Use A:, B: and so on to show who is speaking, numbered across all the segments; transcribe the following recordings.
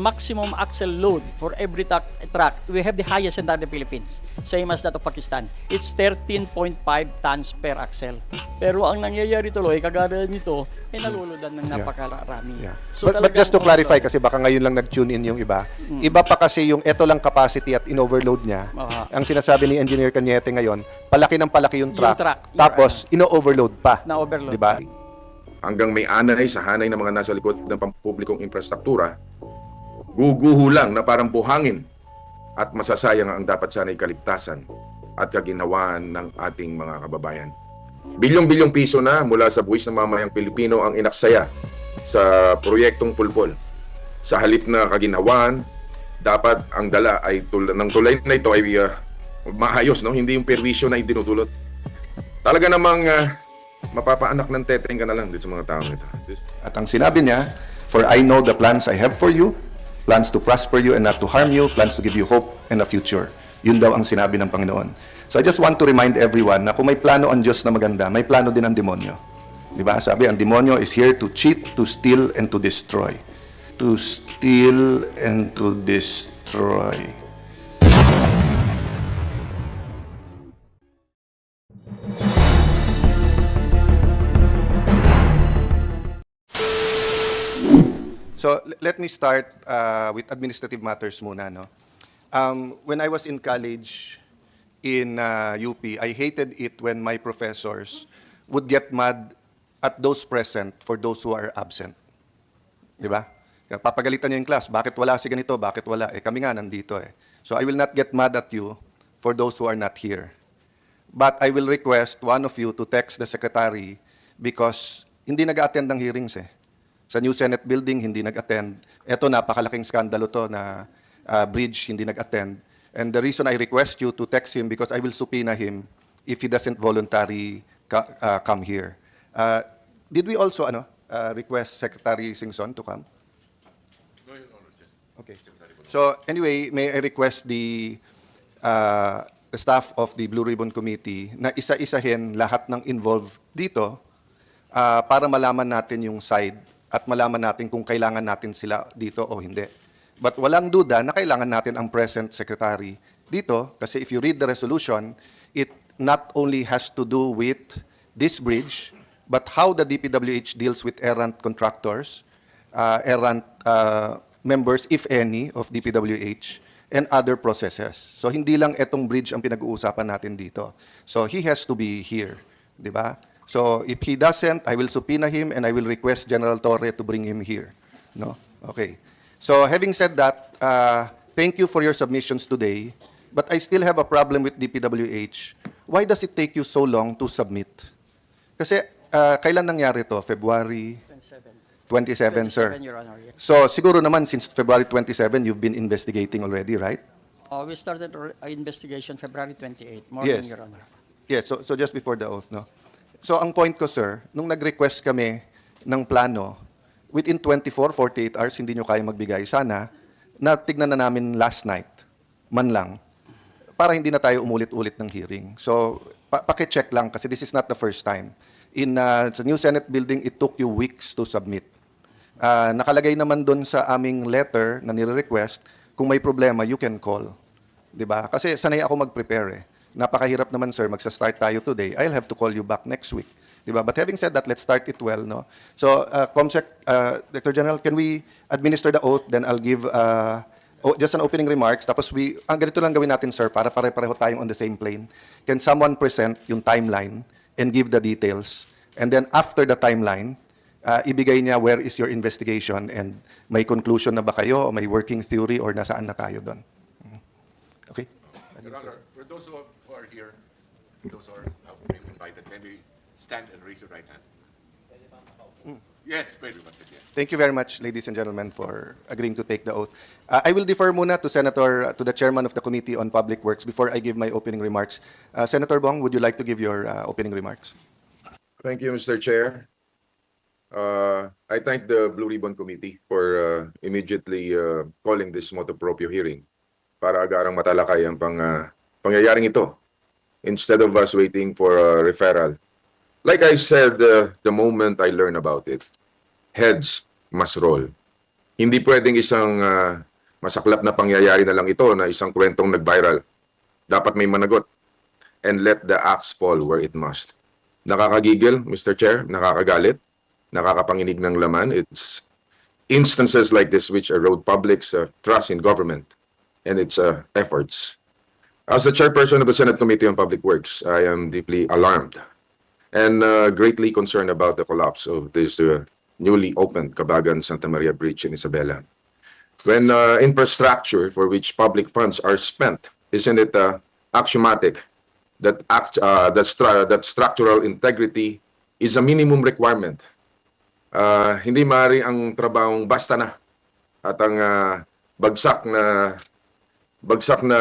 A: maximum axle load for every truck, we have the highest in the Philippines, same as that of Pakistan. It's 13.5 tons per axle. Pero ang nangyayari tuloy, kagaya nito, ay naluludan ng napakarami.
B: Yeah.
A: So,
B: But just to clarify, kasi baka ngayon lang nag-tune in yung iba, iba pa kasi yung eto lang capacity at in-overload niya. Ang sinasabi ni Engineer Cañete ngayon, palaki ng palaki yung truck, tapos ino-overload pa.
A: Na-overload.
B: Diba?
C: Hanggang may anay sa hanay ng mga nasa likod ng pampublikong infrastruktura, guguho lang na parang buhangin at masasayang ang dapat sana'y kaligtasan at kaginhawaan ng ating mga kababayan. Bilyong-bilyong piso na mula sa buwis ng mamayang Pilipino ang inaksaya sa proyektong pulpol. Sa halip na kaginhawaan, dapat ang dala ay ng tulay na ito ay maayos, no? Hindi yung perwisyo na idinudulot. Talaga namang mapapaanak ng teteng ka na lang dito sa mga taong ito.
B: At ang sinabi niya, "For I know the plans I have for you, plans to prosper you and not to harm you, plans to give you hope and a future." Yun daw ang sinabi ng Panginoon. So I just want to remind everyone na kung may plano ang Diyos na maganda, may plano din ang demonyo. Diba? Sabi, ang demonyo is here to cheat, to steal, and to destroy. To steal and to destroy. So let me start with administrative matters muna. No? When I was in college in UP, I hated it when my professors would get mad at those present for those who are absent. Di ba? Papagalitan niyo yung class, bakit wala si ganito, bakit wala? Eh kami nga nandito eh. So I will not get mad at you for those who are not here. But I will request one of you to text the secretary because hindi nag-attend ng hearings eh. Sa New Senate Building, hindi nag-attend. Ito, napakalaking skandalo to na bridge, hindi nag-attend. And the reason I request you to text him because I will subpoena him if he doesn't voluntarily come here. Did we also request Secretary Singson to come?
C: No, Your Honor, just
B: Okay. So anyway, may I request the staff of the Blue Ribbon Committee na isa-isahin lahat ng involved dito para malaman natin yung side at malaman natin kung kailangan natin sila dito o hindi. But walang duda na kailangan natin ang present secretary dito kasi if you read the resolution, it not only has to do with this bridge, but how the DPWH deals with errant contractors, errant members, if any, of DPWH, and other processes. So hindi lang etong bridge ang pinag-uusapan natin dito. So he has to be here, di ba? So if he doesn't, I will subpoena him and I will request General Torre to bring him here. No? Okay. So having said that, thank you for your submissions today, but I still have a problem with DPWH. Why does it take you so long to submit? Kasi kailan nangyari to? February 27, sir.
A: Your Honor, yes.
B: So siguro naman since February 27, you've been investigating already, right?
A: We started our investigation February 28,
B: Yes.
A: morning, Your Honor.
B: Yes, so just before the oath, no? So ang point ko, sir, nung nag-request kami ng plano, within 24, 48 hours, hindi nyo kaya magbigay. Sana, natignan na namin last night, man lang, para hindi na tayo umulit-ulit ng hearing. So, paki-check lang kasi this is not the first time. In sa New Senate Building, it took you weeks to submit. Nakalagay naman doon sa aming letter na nire-request, kung may problema, you can call. Diba? Kasi sanay ako mag-prepare eh. Napakahirap naman, sir, magsa-start tayo today. I'll have to call you back next week. Diba? But having said that, let's start it well. No? So, Comsec, Director General, can we administer the oath? Then I'll give just an opening remarks. Tapos ganito lang gawin natin, sir, para pare-pareho tayong on the same plane. Can someone present yung timeline and give the details? And then after the timeline, ibigay niya where is your investigation and may conclusion na ba kayo o may working theory or nasaan na tayo doon. Okay?
D: Your Honor, for those who are here, those who are being invited, can we stand and raise your right hand? Yes, very much. Yes.
B: Thank you very much, ladies and gentlemen, for agreeing to take the oath. I will defer muna to to the chairman of the Committee on Public Works before I give my opening remarks. Senator Bong, would you like to give your opening remarks?
C: Thank you, Mr. Chair. I thank the Blue Ribbon Committee for immediately calling this motu proprio hearing para agarang matalakay ang pangyayaring ito instead of us waiting for a referral. Like I said the moment I learned about it, heads must roll. Hindi pwedeng isang masaklap na pangyayari na lang ito na isang kwentong nag-viral. Dapat may managot and let the axe fall where it must. Nakakagigil, Mr. Chair, nakakagalit, nakakapanginig ng laman. It's instances like this which erode public's trust in government and its efforts. As the chairperson of the Senate Committee on Public Works, I am deeply alarmed and greatly concerned about the collapse of this newly opened Cabagan Santa Maria Bridge in Isabela. When infrastructure for which public funds are spent, isn't it axiomatic that that structural integrity is a minimum requirement? Hindi maaari ang trabahong basta na at ang bagsak na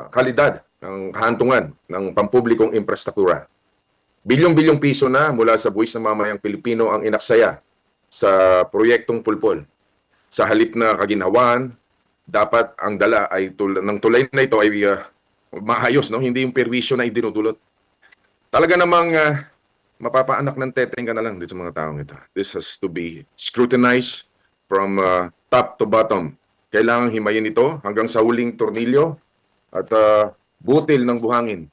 C: kalidad ng kahantungan ng pampublikong infrastruktura. Bilyong-bilyong piso na mula sa buwis ng mamayang Pilipino ang inaksaya sa proyektong pulpol. Sa halip na kaginhawaan, dapat ang dala ay ng tulay na ito ay maayos, no? Hindi yung perwisyo na idinudulot. Talaga namang mapapaanak ng teteng ka na lang dito sa mga taong ito. This has to be scrutinized from top to bottom. Kailangang himayin ito hanggang sa huling tornilyo at butil ng buhangin.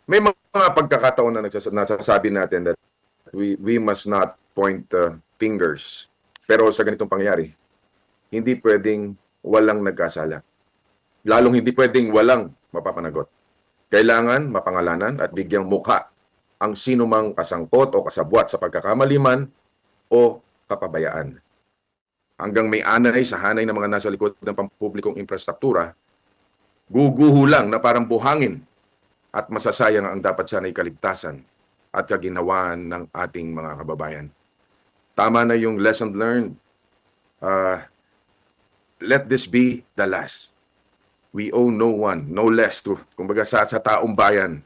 C: May mga pagkakataon na nasasabi natin that we must not point fingers. Pero sa ganitong pangyayari, hindi pwedeng walang nagkasala. Lalong hindi pwedeng walang mapapanagot. Kailangan mapangalanan at bigyang mukha ang sinumang kasangkot o kasabwat sa pagkakamaliman o kapabayaan. Hanggang may anay sa hanay ng mga nasa likod ng pampublikong infrastruktura, guguho lang na parang buhangin at masasayang ang dapat sana'y kaligtasan at kaginhawaan ng ating mga kababayan. Tama na yung lesson learned. Let this be the last. We owe no one, no less to, kumbaga sa taong bayan.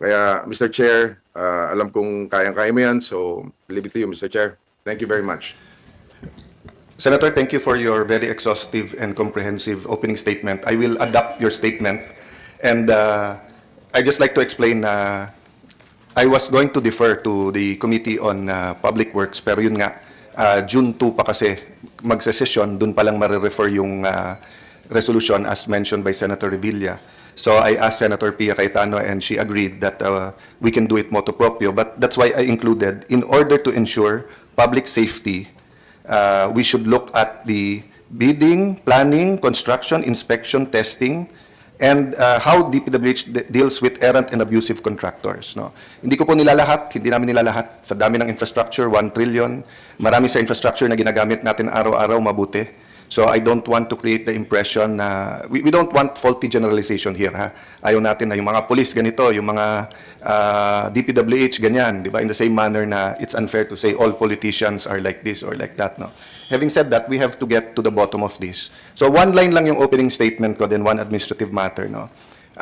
C: Kaya, Mr. Chair, alam kong kayang-kaya mo yan, so leave it to you, Mr. Chair. Thank you very much.
B: Senator, thank you for your very exhaustive and comprehensive opening statement. I will adapt your statement. And I just like to explain I was going to defer to the Committee on Public Works, pero yun nga, June 2 pa kasi magsesesyon, dun palang marirefer yung resolution as mentioned by Senator Revilla. So I asked Senator Pia Cayetano and she agreed that we can do it motu proprio, but that's why I included, in order to ensure public safety, we should look at the bidding, planning, construction, inspection, testing, and how DPWH deals with errant and abusive contractors. No? Hindi ko po nilalahat, hindi namin nilalahat. Sa dami ng infrastructure, 1 trillion. Marami sa infrastructure na ginagamit natin araw-araw mabuti. So I don't want to create the impression na, we don't want faulty generalization here. Ha? Ayaw natin na yung mga police ganito, yung mga DPWH ganyan, di ba? In the same manner na it's unfair to say all politicians are like this or like that. No? Having said that, we have to get to the bottom of this. So one line lang yung opening statement ko, then one administrative matter. No?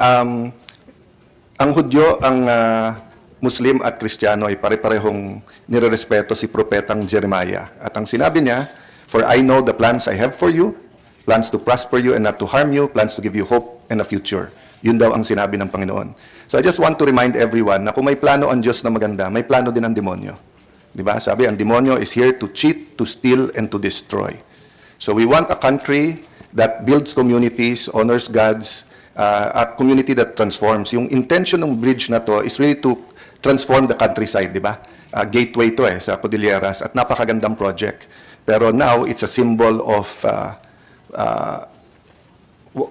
B: Ang Hudyo, ang Muslim at Kristiyano ay pare-parehong nirerespeto si Propetang Jeremiah. At ang sinabi niya, "For I know the plans I have for you, plans to prosper you and not to harm you, plans to give you hope and a future." Yun daw ang sinabi ng Panginoon. So I just want to remind everyone na kung may plano ang Diyos na maganda, may plano din ang demonyo. Di ba? Sabi, ang demonyo is here to cheat, to steal, and to destroy. So we want a country that builds communities, honors God's, a community that transforms. Yung intention ng bridge na to is really to transform the countryside, di ba? Gateway to sa Cordilleras at napakagandang project. Pero now, it's a symbol of,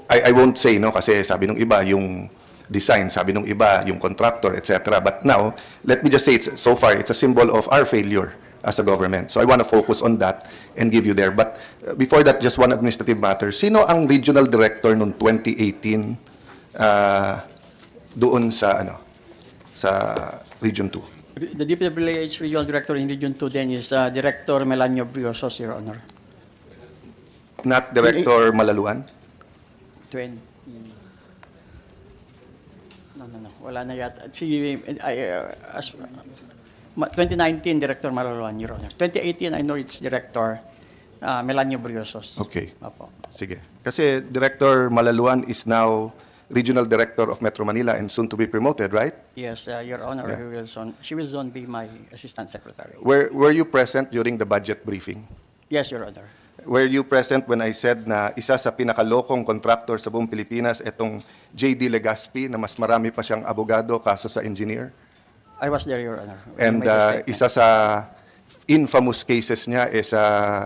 B: I won't say, no, kasi sabi nung iba, yung design, sabi nung iba, yung contractor, etc. But now, let me just say, so far, it's a symbol of our failure as a government. So I want to focus on that and give you there. But before that, just one administrative matter. Sino ang regional director noong 2018 doon sa, sa Region 2?
A: The DPWH Regional Director in Region 2 then is Director Melanio Briosos, Your Honor.
B: Not Director Malaluan?
A: 20... No. Wala na yata. 2019, Director Malaluan, Your Honor. 2018, I know it's Director Melanio Briosos.
B: Okay.
A: Apo.
B: Sige. Kasi Director Malaluan is now Regional Director of Metro Manila and soon to be promoted, right?
A: Yes, Your Honor.
B: Yeah.
A: She will soon be my Assistant Secretary.
B: Were you present during the budget briefing?
A: Yes, Your Honor.
B: were you present when I said na isa sa pinakalokong contractor sa buong Pilipinas itong J.D. Legaspi na mas marami pa siyang abogado kaso sa engineer?
A: I was there, Your Honor.
B: And isa sa infamous cases niya is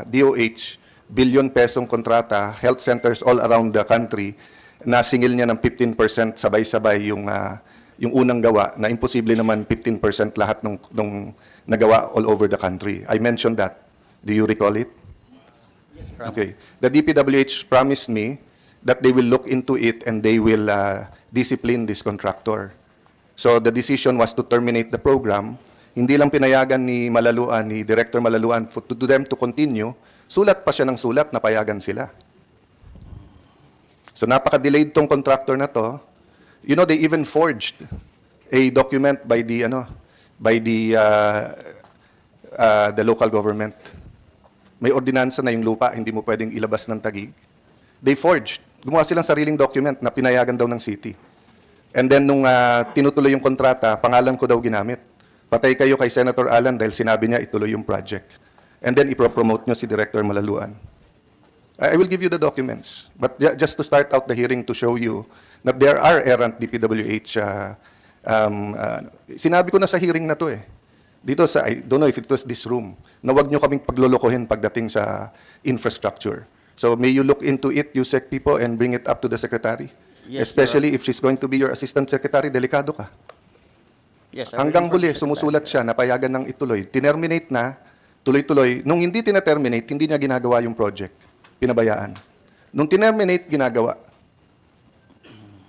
B: DOH, billion pesong kontrata, health centers all around the country, nasingil niya ng 15% sabay-sabay yung unang gawa, na imposible naman 15% lahat nung nagawa all over the country. I mentioned that. Do you recall it? Okay. The DPWH promised me that they will look into it and they will discipline this contractor. So the decision was to terminate the program. Hindi lang pinayagan ni Malaluan, ni Director Malaluan, to them to continue. Sulat pa siya ng sulat, napayagan sila. So napaka-delayed tong contractor na to. You know, they even forged a document by the local government. May ordinansa na yung lupa, hindi mo pwedeng ilabas ng tagig. They forged. Gumawa silang sariling document na pinayagan daw ng city. And then nung tinutuloy yung kontrata, pangalan ko daw ginamit. Patay kayo kay Senator Alan dahil sinabi niya ituloy yung project. And then ipropromote nyo si Director Malaluan. I will give you the documents. But just to start out the hearing to show you that there are errant DPWH, sinabi ko na sa hearing na to eh. Dito sa, I don't know if it was this room, na wag nyo kaming paglulukuhin pagdating sa infrastructure. So may you look into it, Yusek Pipo, and bring it up to the Secretary.
A: Yes,
B: Especially if she's going to be your Assistant Secretary, delikado ka.
A: Yes, I will
B: Hanggang
A: inform
B: huli,
A: the Secretary.
B: sumusulat siya, napayagan ng ituloy. Tinerminate na, tuloy-tuloy. Nung hindi tina-terminate, hindi niya ginagawa yung project. Pinabayaan. Nung tinerminate, ginagawa.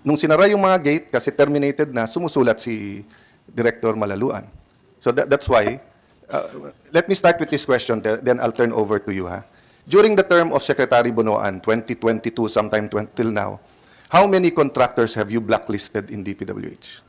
B: Nung sinara yung mga gate, kasi terminated na, sumusulat si Director Malaluan. So that's why, let me start with this question, then I'll turn over to you. During the term of Secretary Bunoan, 2022, sometime till now, how many contractors have you blacklisted in DPWH?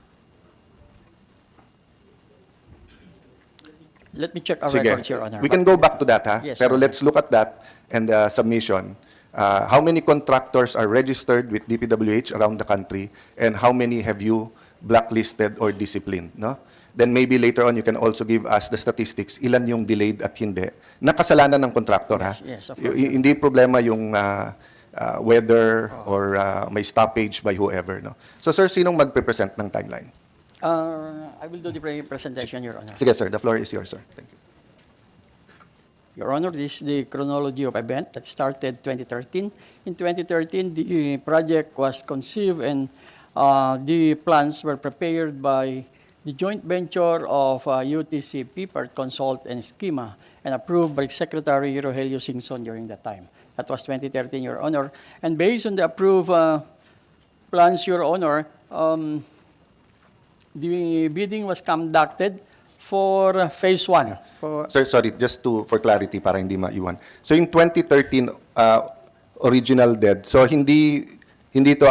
A: Let me check our
B: Sige.
A: records, Your Honor.
B: We can go back to that,
A: Yes,
B: Pero
A: Your
B: let's look at that and submission. How many contractors are registered with DPWH around the country, and how many have you blacklisted or disciplined? No? Then maybe later on you can also give us the statistics, ilan yung delayed at hindi. Nakasalanan ng contractor, ha?
A: Yes, of course.
B: Hindi problema yung whether or may stoppage by whoever. No? So sir, sinong magpe-present ng timeline?
A: I will do the presentation, Your Honor.
B: Sige sir, the floor is yours, sir. Thank you.
A: Your Honor, this is the chronology of event that started 2013. In 2013, the project was conceived and the plans were prepared by the joint venture of UTC, PPART Consult, and Schema, and approved by Secretary Rogelio Singson during that time. That was 2013, Your Honor. And based on the approved plans, Your Honor, the bidding was conducted for phase 1.
B: Sir, sorry, just for clarity para hindi maiwan. So yung 2013 original dead, so hindi to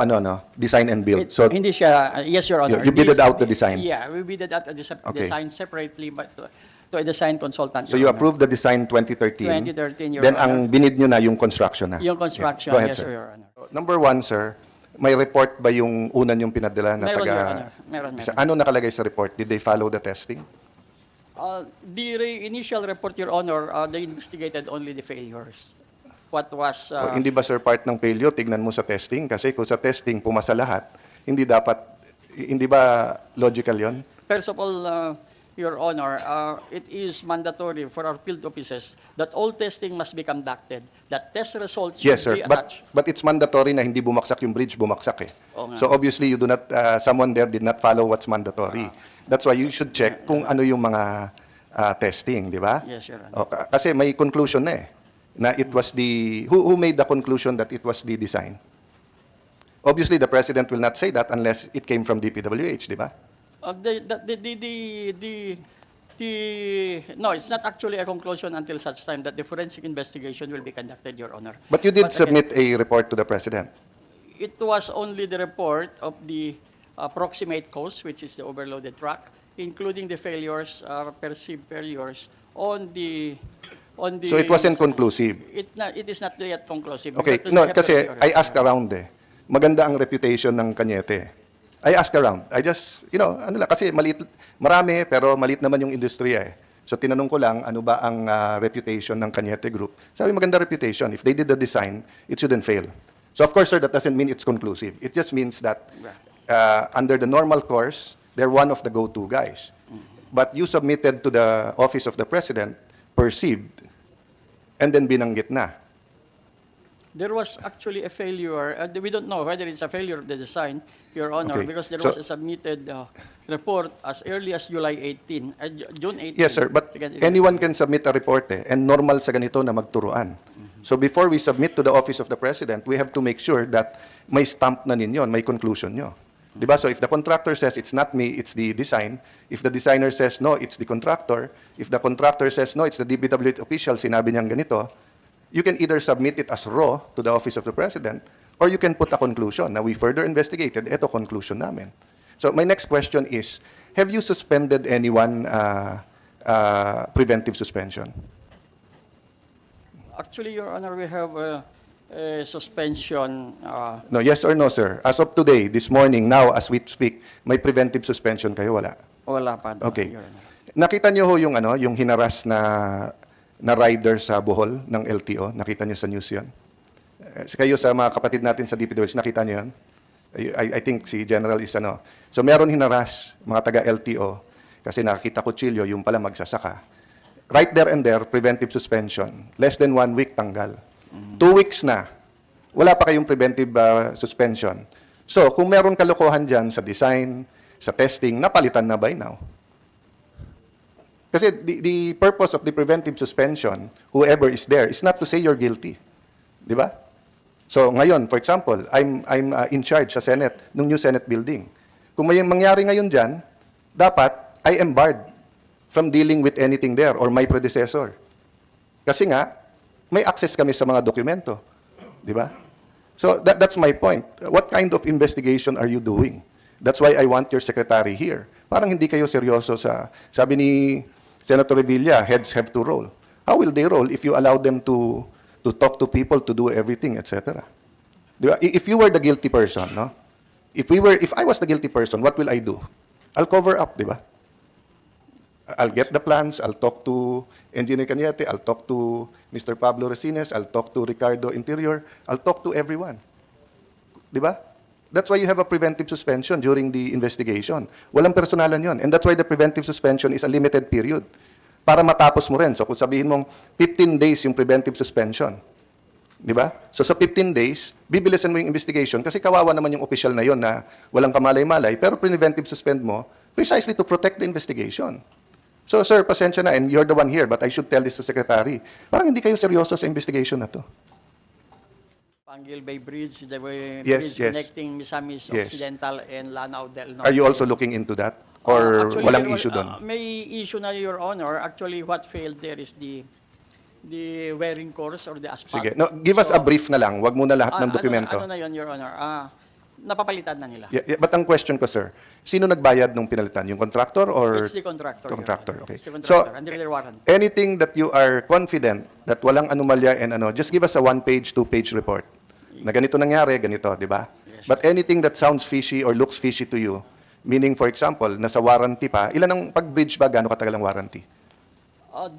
B: design and build. So
A: Hindi siya, yes, Your Honor.
B: You bidded out the design?
A: Yeah, we bidded out the
B: Okay.
A: design separately, but to a design consultant.
B: So
A: Your
B: you
A: Honor.
B: approved the design 2013.
A: 2013, Your
B: Then
A: Honor.
B: ang binid nyo na yung construction na.
A: Yung construction,
B: Go ahead,
A: yes,
B: sir.
A: Your Honor.
B: Number one, sir, may report ba yung una yung pinadala na
A: Meron,
B: taga...
A: Your Honor. Meron.
B: Ano nakalagay sa report? Did they follow the testing?
A: The initial report, Your Honor, they investigated only the failures. What was...
B: O, hindi ba, sir, part ng failure? Tignan mo sa testing. Kasi kung sa testing pumasa lahat, hindi ba logical yon?
A: First of all, Your Honor, it is mandatory for our field offices that all testing must be conducted, that test results
B: Yes,
A: should
B: sir.
A: be attached.
B: But it's mandatory na hindi bumagsak yung bridge, bumagsak eh.
A: Oo nga.
B: So obviously, you do not, someone there did not follow what's mandatory. That's why you should check kung ano yung mga testing, di ba?
A: Yes, Your Honor.
B: O, kasi may conclusion na eh. Na it was who made the conclusion that it was the design? Obviously, the President will not say that unless it came from DPWH, di ba?
A: No, it's not actually a conclusion until such time that the forensic investigation will be conducted, Your Honor.
B: But you did
A: again,
B: submit a report to the President.
A: It was only the report of the approximate cause, which is the overloaded truck, including the failures, perceived failures on the.
B: So it wasn't conclusive.
A: It is not yet conclusive.
B: Okay,
A: Because
B: no,
A: we have to
B: kasi
A: record it.
B: I asked around eh. Maganda ang reputation ng Cañete. I asked around. I just, ano lang, kasi marami pero maliit naman yung industriya eh. So tinanong ko lang, ano ba ang reputation ng Cañete Group? Sabi, maganda reputation. If they did the design, it shouldn't fail. So of course, sir, that doesn't mean it's conclusive. It just means that under the normal course, they're one of the go-to guys. But you submitted to the Office of the President, perceived, and then binanggit na.
A: There was actually a failure. We don't know whether it's a failure of the design, Your Honor,
B: Okay.
A: because there
B: So-
A: was a submitted report as early as July 18, June 18.
B: Yes, sir. But anyone can submit a report and normal sa ganito na magturuan. So before we submit to the Office of the President, we have to make sure that may stamp na ninyo, may conclusion nyo. Diba? So if the contractor says, it's not me, it's the design. If the designer says, no, it's the contractor. If the contractor says, no, it's the DPWH official, sinabi niyang ganito, you can either submit it as raw to the Office of the President, or you can put a conclusion. Now, we further investigated, ito conclusion namin. So my next question is, have you suspended anyone preventive suspension?
A: Actually, Your Honor, we have a suspension.
B: No, yes or no, sir? As of today, this morning, now, as we speak, may preventive suspension kayo, wala?
A: Wala pa.
B: Okay.
A: Your Honor.
B: Nakita niyo ho yung yung hinaras na rider sa Bohol ng LTO? Nakita niyo sa news 'yon? Kayo sa mga kapatid natin sa DPWH, nakita niyo 'yon? I think si General is So meron hinaras mga taga LTO kasi nakita kutsilyo yung pala magsasaka. Right there and there, preventive suspension. Less than 1 week tanggal. 2 weeks na. Wala pa kayong preventive suspension. So kung meron kalokohan dyan sa design, sa testing, napalitan na by now. Kasi the purpose of the preventive suspension, whoever is there, is not to say you're guilty. Di ba? So ngayon, for example, I'm in charge sa Senate, nung new Senate building. Kung may mangyari ngayon dyan, dapat I am barred from dealing with anything there or my predecessor. Kasi nga, may access kami sa mga dokumento. Di ba? So that's my point. What kind of investigation are you doing? That's why I want your secretary here. Parang hindi kayo seryoso sa, sabi ni Senator Revilla, heads have to roll. How will they roll if you allow them to talk to people, to do everything, etc.? Diba? If you were the guilty person, no? If I was the guilty person, what will I do? I'll cover up, di ba? I'll get the plans, I'll talk to Engineer Cañete, I'll talk to Mr. Pablo Resines, I'll talk to Ricardo Interior, I'll talk to everyone. Di ba? That's why you have a preventive suspension during the investigation. Walang personalan yon. And that's why the preventive suspension is a limited period. Para matapos mo rin. So kung sabihin mong 15 days yung preventive suspension. Di ba? So sa 15 days, bibilisan mo yung investigation kasi kawawa naman yung official na yon na walang kamalay-malay, pero preventive suspend mo precisely to protect the investigation. So sir, pasensya na, and you're the one here, but I should tell this to Secretary. Parang hindi kayo seryoso sa investigation na to.
A: Hinggil Bay Bridge, the way
B: Yes,
A: bridge
B: yes.
A: connecting Misamis
B: Yes.
A: Occidental and Lanao del Norte.
B: Are you also looking into that? Or
A: Actually,
B: walang
A: there
B: issue
A: was,
B: doon?
A: May issue na, Your Honor. Actually, what failed there is the wearing course or the asphalt.
B: Sige. No, give us a brief na lang. Wag muna lahat ng dokumento.
A: Ano na yun, Your Honor? Napapalitan na nila.
B: Yeah, but ang question ko, sir, sino nagbayad nung pinalitan? Yung contractor or?
A: It's the contractor. Your
B: Contractor,
A: Honor.
B: okay.
A: It's the
B: So,
A: contractor, under their warrant.
B: anything that you are confident that walang anomalya and just give us a 1-page, 2-page report. Na ganito nangyari, ganito, di ba?
A: Yes.
B: But anything that sounds fishy or looks fishy to you, meaning, for example, nasa warranty pa, ilan ang pag-bridge ba, gaano katagal ang warranty?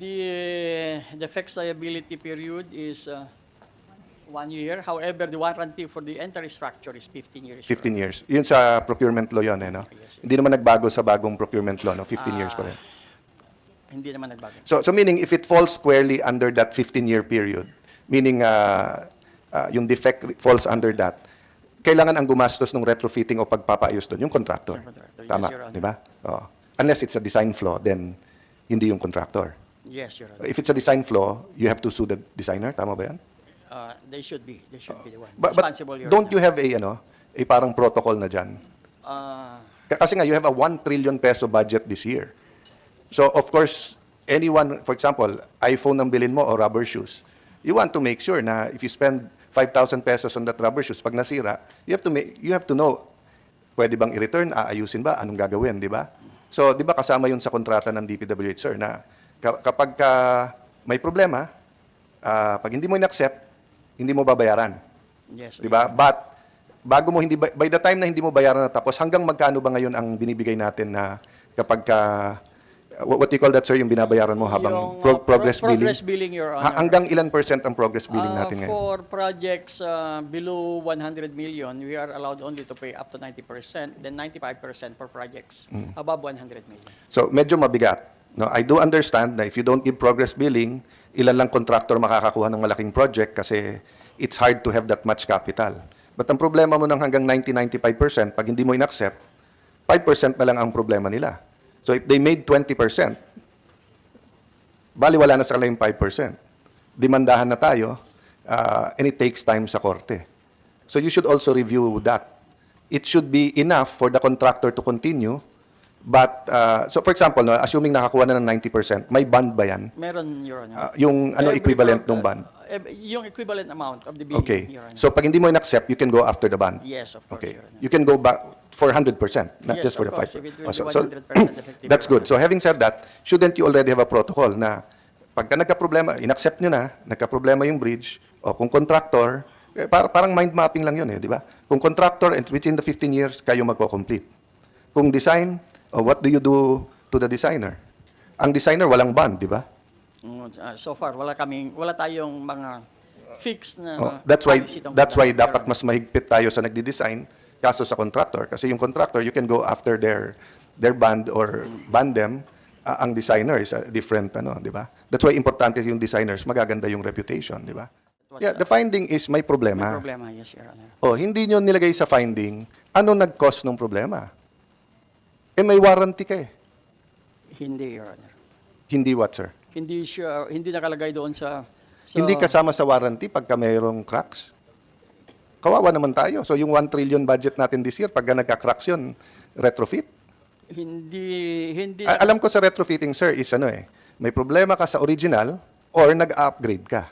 A: The fixed liability period is 1 year. However, the warranty for the entire structure is 15 years.
B: 15 years. Yun sa procurement law yun, no?
A: Yes.
B: Hindi naman nagbago sa bagong procurement law, no? 15 years pa rin.
A: Hindi naman nagbago.
B: So meaning if it falls squarely under that 15-year period, meaning yung defect falls under that, kailangan ang gumastos ng retrofitting o pagpapaayos doon, yung contractor.
A: Yung contractor.
B: Tama,
A: Yes, Your Honor.
B: di ba? Oo. Unless it's a design flaw, then hindi yung contractor.
A: Yes, Your Honor.
B: If it's a design flaw, you have to sue the designer, tama ba yan?
A: They should be the one
B: But
A: responsible. Your
B: don't
A: Honor.
B: you have a parang protocol na dyan? Kasi nga, you have a 1 trillion peso budget this year. So, of course, anyone, for example, iPhone ang bilhin mo o rubber shoes, you want to make sure na if you spend 5,000 pesos on that rubber shoes, pag nasira, you have to know, pwede bang i-return, aayusin ba, anong gagawin, di ba? So, di ba kasama yun sa kontrata ng DPWH, sir, na kapag may problema, pag hindi mo in-accept, hindi mo babayaran.
A: Yes.
B: Di ba? But, by the time na hindi mo bayaran na tapos, hanggang magkano ba ngayon ang binibigay natin na kapag what you call that, sir, yung binabayaran mo habang
A: Yung,
B: progress billing?
A: Progress billing, Your Honor.
B: Hanggang ilan % ang progress billing natin ngayon?
A: For projects below 100 million, we are allowed only to pay up to 90%, then 95% for projects above 100 million.
B: So medyo mabigat. No, I do understand na if you don't give progress billing, ilan lang contractor makakakuha ng malaking project kasi it's hard to have that much capital. But ang problema mo ng hanggang 90-95%, pag hindi mo in-accept, 5% na lang ang problema nila. So if they made 20%, bali wala na sa kanila yung 5%. Demandahan na tayo, and it takes time sa korte. So you should also review that. It should be enough for the contractor to continue, but, so for example, no, assuming nakakuha na ng 90%, may bond ba yan?
A: Meron, Your Honor.
B: Yung ano equivalent ng bond?
A: Yung equivalent amount of the billing,
B: Okay.
A: Your Honor.
B: So pag hindi mo in-accept, you can go after the bond.
A: Yes, of course,
B: Okay.
A: Your Honor.
B: You can go back for 100%, not
A: Yes,
B: just for
A: of
B: the
A: course,
B: 5%.
A: if it will be
B: So
A: 100% effective,
B: that's
A: Your
B: good. So having said that, shouldn't you already have a protocol na pagka nagka-problema, in-accept nyo na, nagka-problema yung bridge, o kung contractor, parang mind mapping lang yun di ba? Kung contractor, and within the 15 years, kayo magko-complete. Kung design, what do you do to the designer? Ang designer, walang bond, di ba?
A: So far, wala tayong mga fixed na
B: That's why
A: policy tungkol
B: that's why
A: doon, Your
B: dapat
A: Honor.
B: mas mahigpit tayo sa nagdi-design kaso sa contractor kasi yung contractor you can go after their band or ban them. Ang designer is a different di ba? That's why importante yung designers, magaganda yung reputation, di ba? Yeah, the finding is may
A: May
B: problema.
A: problema, yes, Your Honor.
B: Hindi nyo nilagay sa finding ano nag-cause ng problema. May warranty ka eh.
A: Hindi, Your Honor.
B: Hindi what, sir?
A: Hindi nakalagay doon sa
B: Hindi kasama sa warranty pagka mayroong cracks. Kawawa naman tayo. So yung 1 trillion budget natin this year, pagka nagka-cracks yun, retrofit.
A: Hindi
B: Alam ko sa retrofitting, sir, is may problema ka sa original or nag-upgrade ka.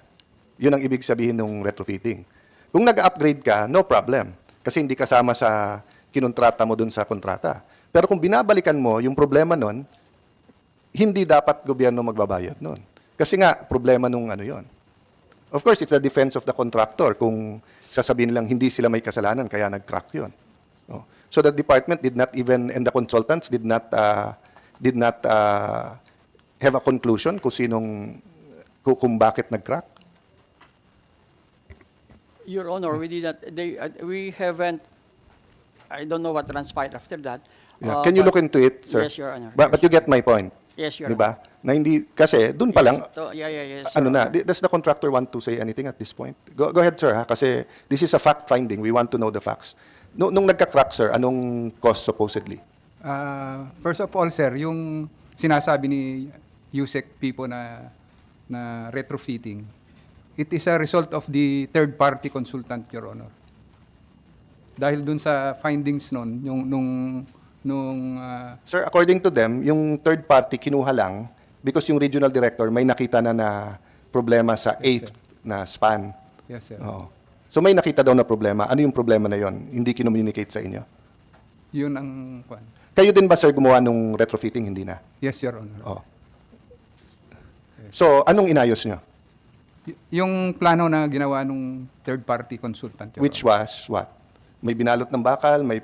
B: Yun ang ibig sabihin ng retrofitting. Kung nag-upgrade ka, no problem. Kasi hindi kasama sa kinontrata mo dun sa kontrata. Pero kung binabalikan mo yung problema nun, hindi dapat gobyerno magbabayad nun. Kasi nga, problema nung yon. Of course, it's the defense of the contractor kung sasabihin lang hindi sila may kasalanan kaya nag-crack yun. So the department did not even, and the consultants did not have a conclusion kung bakit nag-crack.
A: Your Honor, we haven't, I don't know what transpired after that.
B: Yeah. Can you look into it, sir?
A: Yes, Your Honor.
B: But you get my point.
A: Yes, Your
B: Di ba? Na hindi, kasi dun pa lang,
A: Yes,
B: ano
A: Your
B: na,
A: Honor.
B: does the contractor want to say anything at this point? Go ahead, sir, ha? Kasi this is a fact finding. We want to know the facts. Nung nagka-crack, sir, anong cause supposedly?
E: First of all, sir, yung sinasabi ni USEC people na retrofitting, it is a result of the third-party consultant, Your Honor. Dahil dun sa findings nun,
B: Sir, according to them, yung third party kinuha lang because yung regional director may nakita na problema sa 8th na span.
E: yes, sir.
B: Oo. So may nakita daw na problema. Ano yung problema na yon? Hindi kinommunicate sa inyo?
E: Yun ang kwan.
B: Kayo din ba, sir, gumawa nung retrofitting? Hindi na.
E: Yes, Your Honor.
B: Oh. So, anong inayos nyo?
E: Yung plano na ginawa nung third-party consultant, Your
B: Which
E: Honor.
B: was what? May binalot ng bakal? May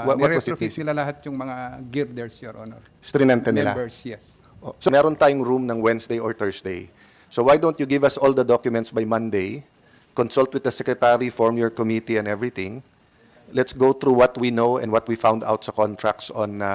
B: what was it?
E: Niretrofit nila lahat yung mga girders, Your Honor.
B: Strinente nila?
E: Members, yes.
B: Oh, so meron tayong room ng Wednesday or Thursday. So why don't you give us all the documents by Monday, consult with the secretary, form your committee and everything. Let's go through what we know and what we found out sa contracts on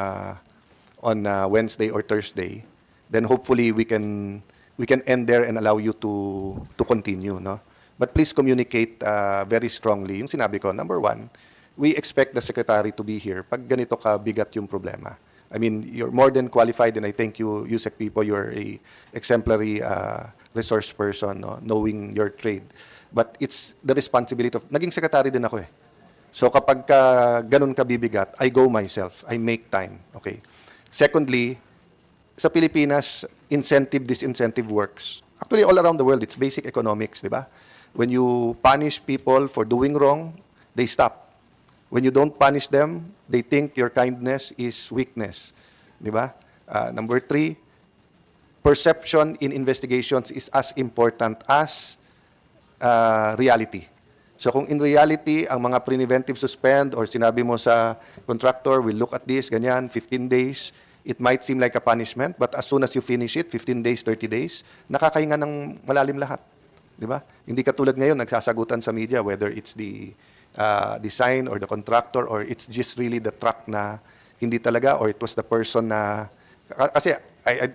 B: Wednesday or Thursday. Then hopefully we can end there and allow you to continue, no? But please communicate very strongly. Yung sinabi ko, number one, we expect the secretary to be here pag ganito ka bigat yung problema. I mean, you're more than qualified and I thank you, USEC people, you're a exemplary resource person, no? Knowing your trade. But it's the responsibility of, naging secretary din ako eh. So kapag ganun ka bibigat, I go myself, I make time. Okay. Secondly, sa Pilipinas, incentive, disincentive works. Actually, all around the world, it's basic economics, di ba? When you punish people for doing wrong, they stop. When you don't punish them, they think your kindness is weakness. Di ba? Number 3, perception in investigations is as important as reality. So kung in reality, ang mga preventive suspend or sinabi mo sa contractor, we'll look at this, ganyan, 15 days, It might seem like a punishment, but as soon as you finish it, 15 days, 30 days, nakakahinga ng malalim lahat. Di ba? Hindi katulad ngayon, nagsasagutan sa media whether it's the design or the contractor or it's just really the truck na hindi talaga or it was the person na... Kasi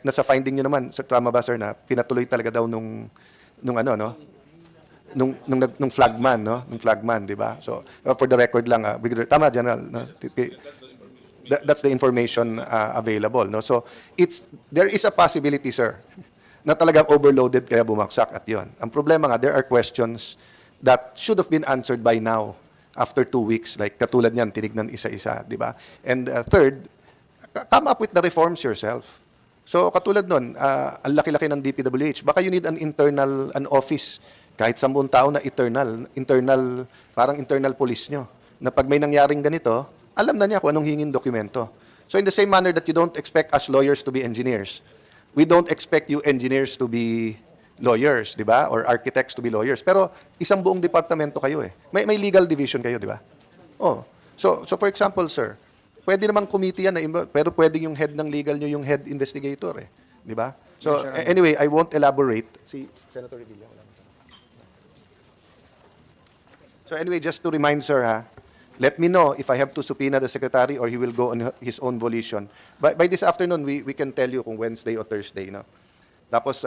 B: nasa finding nyo naman, tama ba sir, na pinatuloy talaga daw nung ano, no? Nung flagman, no? Nung flagman, di ba? So, for the record lang, tama, General, no? That's the information available, no? So, there is a possibility, sir, na talagang overloaded kaya bumagsak at yon. Ang problema nga, there are questions that should have been answered by now after 2 weeks, like katulad niyan, tinignan isa-isa, di ba? And third, come up with the reforms yourself. So, katulad nun, ang laki-laki ng DPWH, baka you need an office, kahit 10 tao na parang internal police nyo, na pag may nangyaring ganito, alam na niya kung anong hingin dokumento. So, in the same manner that you don't expect us lawyers to be engineers, we don't expect you engineers to be lawyers, di ba? Or architects to be lawyers. Pero isang buong departamento kayo eh. May legal division kayo, di ba? Oh. So for example, sir, pwede namang committee yan, pero pwede yung head ng legal nyo yung head investigator eh. Di ba? So anyway, I won't elaborate. Si Senator Revilla. So anyway, just to remind sir ha, let me know if I have to subpoena the secretary or he will go on his own volition. By this afternoon, we can tell you kung Wednesday o Thursday. No? Tapos,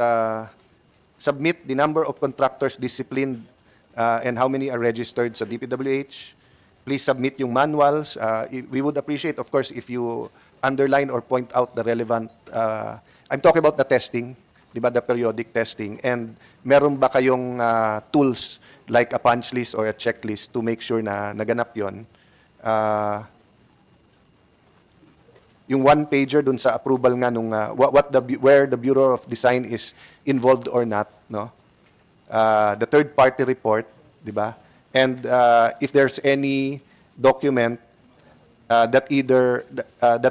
B: submit the number of contractors disciplined and how many are registered sa DPWH. Please submit yung manuals. We would appreciate, of course, if you underline or point out the relevant... I'm talking about the testing, di ba, the periodic testing. And meron ba kayong tools like a punch list or a checklist to make sure na naganap yon. Yung one-pager dun sa approval nga nung where the Bureau of Design is involved or not, no? The third-party report, di ba? And if there's any document that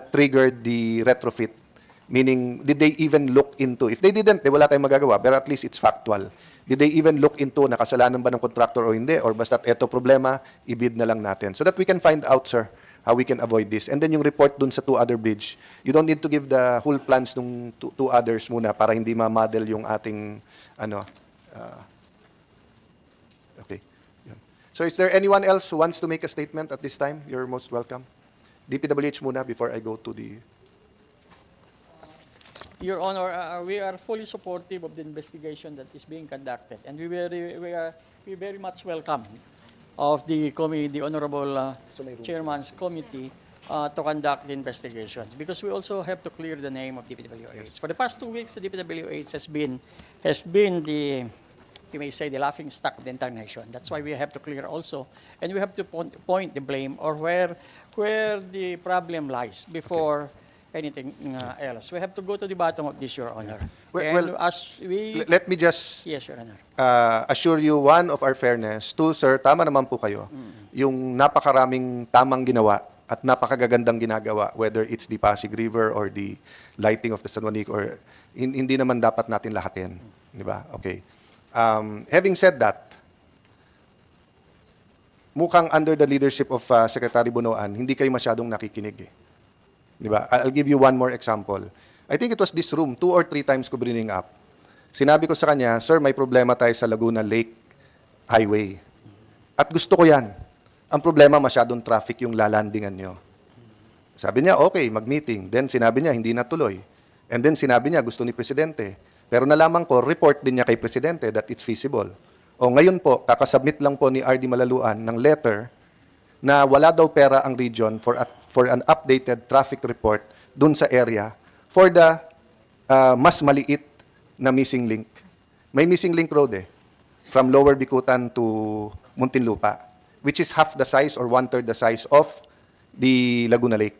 B: triggered the retrofit, meaning did they even look into, if they didn't, wala tayong magagawa, but at least it's factual. Did they even look into nakasalanan ba ng contractor o hindi? Or basta eto problema, ibid na lang natin. So that we can find out, sir, how we can avoid this. And then yung report dun sa 2 other bridge, you don't need to give the whole plans nung 2 others muna para hindi ma-model yung ating, okay. Yan. So is there anyone else who wants to make a statement at this time? You're most welcome. DPWH muna before I go to the...
A: Your Honor, we are fully supportive of the investigation that is being conducted, and we very much welcome of the Honorable Chairman's Committee to conduct the investigation, because we also have to clear the name of DPWH. Yes. For the past 2 weeks, the DPWH has been the, you may say, the laughing stock of the entire nation. That's why we have to clear also, and we have to point the blame or where the problem lies before anything else. We have to go to the bottom of this, Your Honor.
B: Let me just
A: yes, Your Honor.
B: Assure you, one, of our fairness. Two, sir, tama naman po kayo. Yung napakaraming tamang ginawa at napakagagandang ginagawa, whether it's the Pasig River or the lighting of the San Juanico, or hindi naman dapat natin lahatin. Di ba? Okay. Having said that, mukhang under the leadership of Secretary Bunoan, hindi kayo masyadong nakikinig eh. Di ba? I'll give you one more example. I think it was this room, 2 or 3 times ko bringing up. Sinabi ko sa kanya, sir, may problema tayo sa Laguna Lake Highway. At gusto ko yan. Ang problema, masyadong traffic yung lalandingan nyo. Sabi niya, okay, mag-meeting. Then sinabi niya, hindi natuloy. And then sinabi niya, gusto ni Presidente. Pero nalaman ko, report din niya kay Presidente that it's feasible. O ngayon po, kakasubmit lang po ni R.D. Malaluan ng letter na wala daw pera ang region for an updated traffic report dun sa area for the mas maliit na missing link. May missing link road eh, from Lower Bicutan to Muntinlupa, which is half the size or 1/3 the size of the Laguna Lake.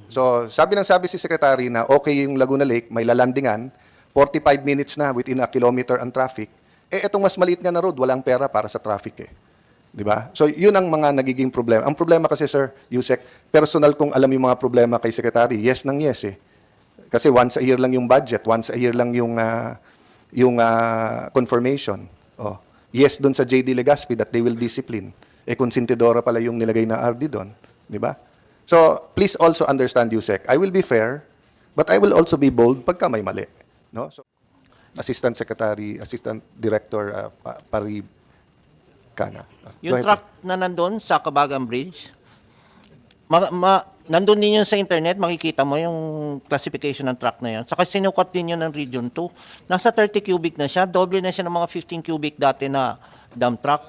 B: So, sabi si Secretary na okay yung Laguna Lake, may lalandingan, 45 minutes na within a kilometer ang traffic. Eh, etong mas maliit nga na road, walang pera para sa traffic eh. Di ba? So, yun ang mga nagiging problema. Ang problema kasi, Sir Yusek, personal kong alam yung mga problema kay Secretary. Yes nang yes eh. Kasi once a year lang yung budget, once a year lang yung confirmation. Oh. Yes dun sa JD Legazpi that they will discipline. Eh, konsentidora pala yung nilagay na RD doon. Di ba? So, please also understand, Yusek, I will be fair. But I will also be bold pagka may mali. No? So, Assistant Secretary, Assistant Director Parikana. Go
F: Yung
B: ahead,
F: truck na nandun sa Kabagan Bridge, nandun din yun sa internet, makikita mo yung classification ng truck na yun. Saka sinukat din yun ng Region 2. Nasa 30 cubic na siya, doble na siya ng mga 15 cubic dati na dump truck.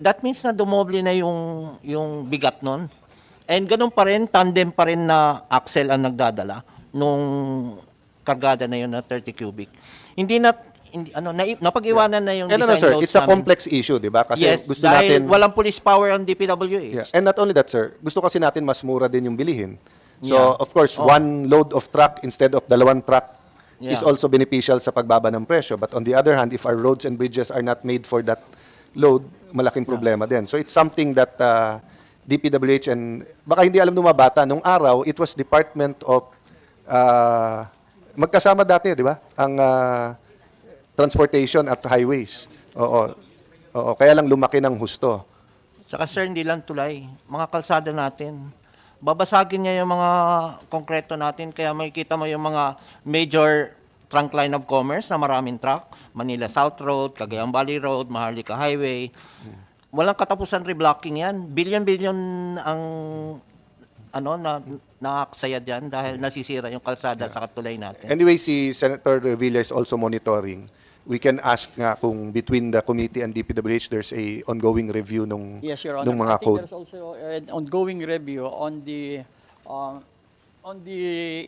F: That means na dumoble na yung bigat nun. And ganun pa rin, tandem pa rin na axle ang nagdadala nung kargada na yun na 30 cubic. Napag-iwanan na yung design
B: sir,
F: notes
B: it's a
F: namin.
B: complex issue, di ba? Kasi
F: Yes,
B: gusto
F: dahil
B: natin...
F: walang police power ang DPWH.
B: Yeah. And not only that, sir, gusto kasi natin mas mura din yung bilihin. So,
F: Yeah.
B: of course, one load of truck instead of dalawang truck is
F: Yeah.
B: also beneficial sa pagbaba ng presyo. But on the other hand, if our roads and bridges are not made for that load, malaking problema din. So, it's something that DPWH and... Baka hindi alam ng mga bata, nung araw, it was Department of... magkasama dati, di ba? Ang transportation at highways. Oo. Oo. Kaya lang lumaki ng husto.
F: Saka sir, hindi lang tulay. Mga kalsada natin. Babasagin niya yung mga konkreto natin. Kaya makikita mo yung mga major trunk line of commerce na maraming truck. Manila South Road, Cagayan Valley Road, Maharlika Highway. Walang katapusan reblocking yan. Billion-billion ang naaksaya dyan dahil nasisira yung kalsada sa tulay natin.
B: Anyway, si Senator Revilla is also monitoring. We can ask nga kung between the committee and DPWH there's a ongoing review nung
A: Yes, Your Honor.
B: nung
A: I
B: mga
A: think
B: code.
A: there's also an ongoing review on the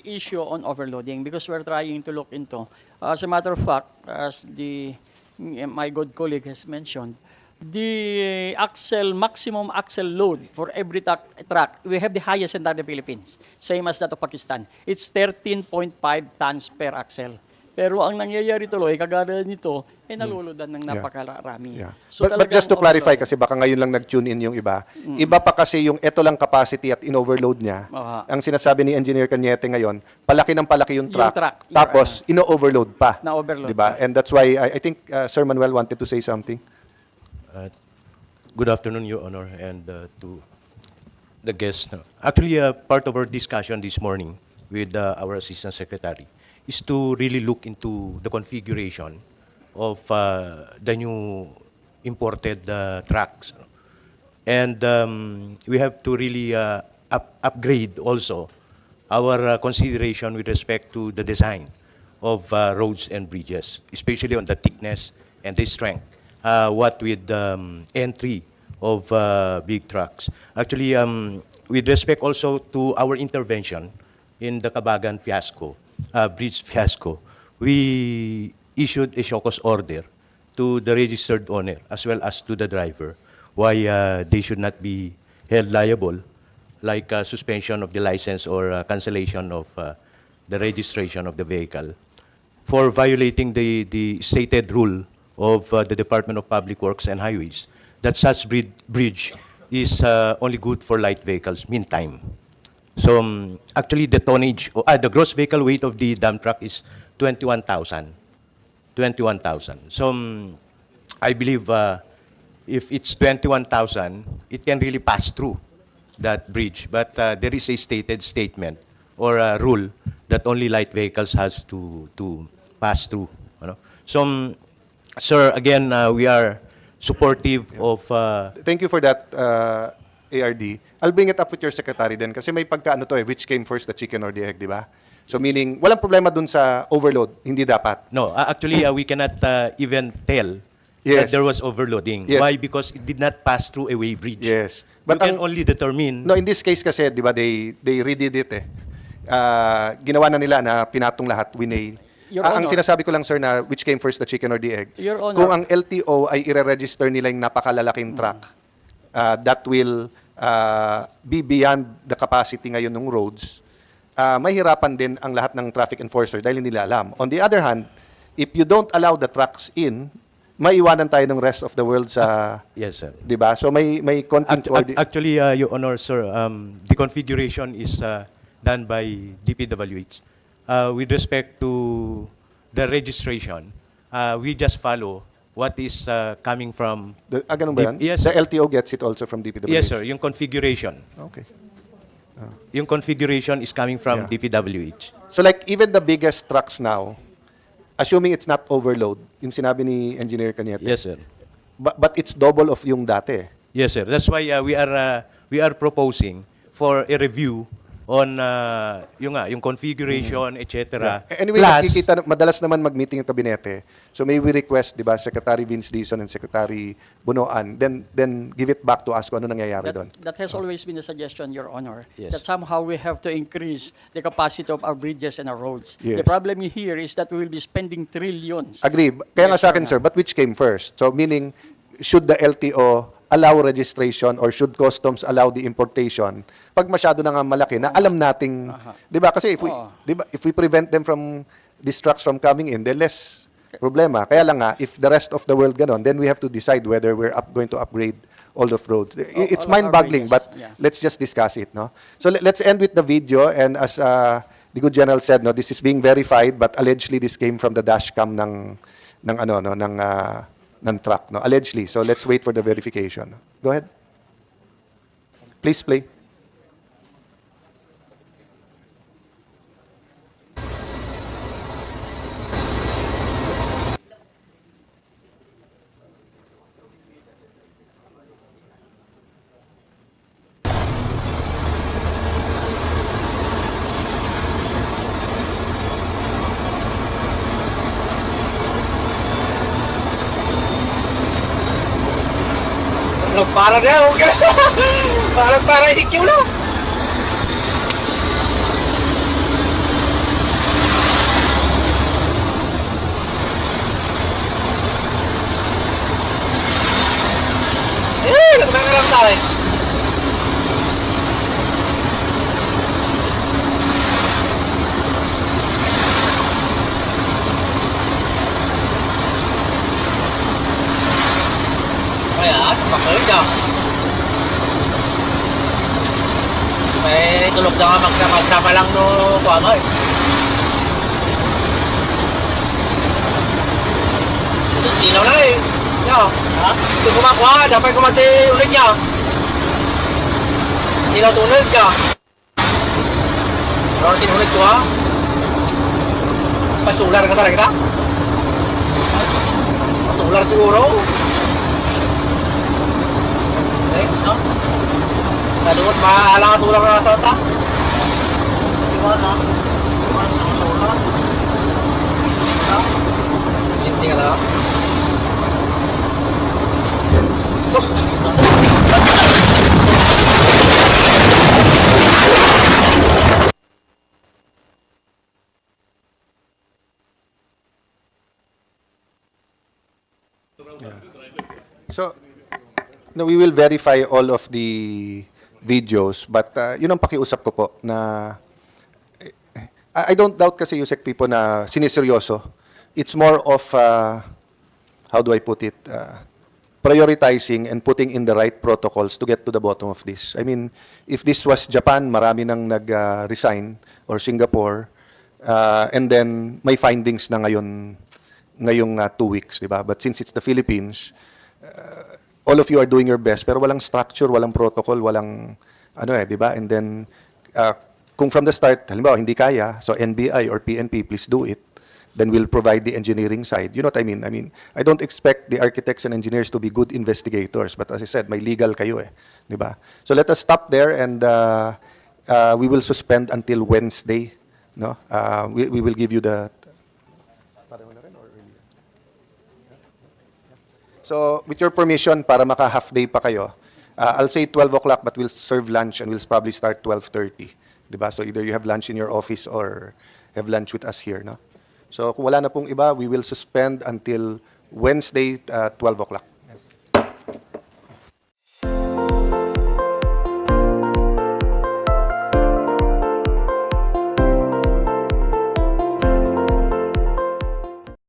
A: issue on overloading because we're trying to look into. As a matter of fact, as my good colleague has mentioned, the maximum axle load for every truck, we have the highest in the Philippines, same as that of Pakistan. It's 13.5 tons per axle. Pero ang nangyayari tuloy, kagaya nito, naluludan ng napakarami.
B: Yeah.
A: So
B: But just to
A: talagang
B: clarify,
A: overload.
B: kasi baka ngayon lang nag-tune in yung iba, iba pa kasi yung eto lang capacity at in-overload niya.
A: Aha.
B: Ang sinasabi ni Engineer Cañete ngayon, palaki ng palaki yung truck,
A: truck,
B: tapos ino-overload pa.
A: Na-overload
B: Diba? And that's why I think Sir Manuel wanted to say something.
G: Good afternoon, Your Honor, and to the guests. Actually, part of our discussion this morning with our Assistant Secretary is to really look into the configuration of the new imported trucks. And we have to really upgrade also our consideration with respect to the design of roads and bridges, especially on the thickness and the strength. What with entry of big trucks. Actually, with respect also to our intervention in the Kabagan fiasco, bridge fiasco, we issued a show cause order to the registered owner as well as to the driver why they should not be held liable, like suspension of the license or cancellation of the registration of the vehicle for violating the stated rule of the Department of Public Works and Highways that such bridge is only good for light vehicles meantime. So actually the tonnage, the gross vehicle weight of the dump truck is 21,000. 21,000. So I believe if it's 21,000, it can really pass through that bridge. But there is a stated statement or a rule that only light vehicles has to pass through. You know? So, sir, again, we are supportive of...
B: Thank you for that, ARD. I'll bring it up with your secretary then kasi may pagkaano to which came first, the chicken or the egg, di ba? So meaning, walang problema dun sa overload, hindi dapat.
G: No, actually, we cannot even tell
B: Yes.
G: that there was overloading.
B: Yes.
G: Why? Because it did not pass through a weighbridge.
B: Yes.
G: But
B: But
G: you can only determine...
B: No, in this case kasi, di ba, they redid it eh. Ginawa na nila na pinatong lahat, winay.
A: Your
B: Ang
A: Honor.
B: sinasabi ko lang, sir, na which came first, the chicken or the egg?
A: Your Honor.
B: Kung ang LTO ay ire-register nila yung napakalalaking truck, that will be beyond the capacity ngayon ng roads, mahirapan din ang lahat ng traffic enforcer dahil hindi nila alam. On the other hand, if you don't allow the trucks in, maiwanan tayo ng rest of the world sa...
G: Yes, sir.
B: Di ba? So may konting...
G: Actually, Your Honor, sir, the configuration is done by DPWH. With respect to the registration, we just follow what is coming from...
B: Ganun ba yan?
G: Yes,
B: The
G: sir.
B: LTO gets it also from DPWH?
G: Yes, sir, yung configuration.
B: Okay.
G: Yung configuration is coming from
B: Yeah.
G: DPWH.
B: So like even the biggest trucks now, assuming it's not overload, yung sinabi ni Engineer Cañete,
G: Yes, sir.
B: but it's double of yung dati.
G: Yes, sir. That's why we are proposing for a review on yung configuration, etc.
B: Anyway,
G: Plus,
B: nakikita, madalas naman mag-meeting yung kabinete. So may we request, di ba, Secretary Vince Dizon and Secretary Bunoan, then give it back to us kung ano nangyayari doon.
A: That has always been a suggestion, Your Honor,
G: Yes.
A: that somehow we have to increase the capacity of our bridges and our roads.
B: Yes.
A: The problem here is that we will be spending trillions.
B: Agree. Kaya nga
A: Yes,
B: sa akin,
A: Your
B: sir, but which came first? So meaning, should the LTO allow registration or should customs allow the importation pag masyado na nga malaki na alam nating, 'di ba? Kasi if we prevent them from these trucks from coming in, then less problema. Kaya lang nga if the rest of the world ganon, then we have to decide whether we're going to upgrade all of roads. It's
A: all of our
B: mind-boggling,
A: bridges,
B: but
A: yeah.
B: let's just discuss it, no? So let's end with the video, and as the good general said, no, this is being verified, but allegedly this came from the dash cam ng truck, no? Allegedly. So let's wait for the verification. Go ahead. Please play.
H: Parang na, okay. Parang hikyo lang. Nagkakarap tayo. Kaya, tumakal ka. May tulog na nga magkama lang no kuwano eh. Sinaw na eh. Yo, ha? Ito kumakuha, dapat kumati ulit niya. Sinaw tunod ka. Pero tinulit ko ha. Pasular ka talaga kita? Pasular siguro. So, naduot maalang at ulang na tata. Iwana sa ulang. Hindi ka lang.
B: So, no, we will verify all of the videos, but yun ang pakiusap ko po na I don't doubt kasi Yusek people na siniseryoso. It's more of, how do I put it, prioritizing and putting in the right protocols to get to the bottom of this. I mean, if this was Japan, marami nang nag-resign, or Singapore, and then may findings na ngayong 2 weeks, di ba? But since it's the Philippines, all of you are doing your best, pero walang structure, walang protocol, walang di ba? And then, kung from the start, halimbawa, hindi kaya, so NBI or PNP, please do it. Then we'll provide the engineering side. You know what I mean? I mean, I don't expect the architects and engineers to be good investigators, but as I said, may legal kayo di ba? So let us stop there, and we will suspend until Wednesday, no? We will give you the. So, with your permission, para maka-half day pa kayo, I'll say 12 o'clock, but we'll serve lunch and we'll probably start 12:30. Diba? So, either you have lunch in your office or have lunch with us here. No? So, kung wala na pong iba, we will suspend until Wednesday, 12 o'clock.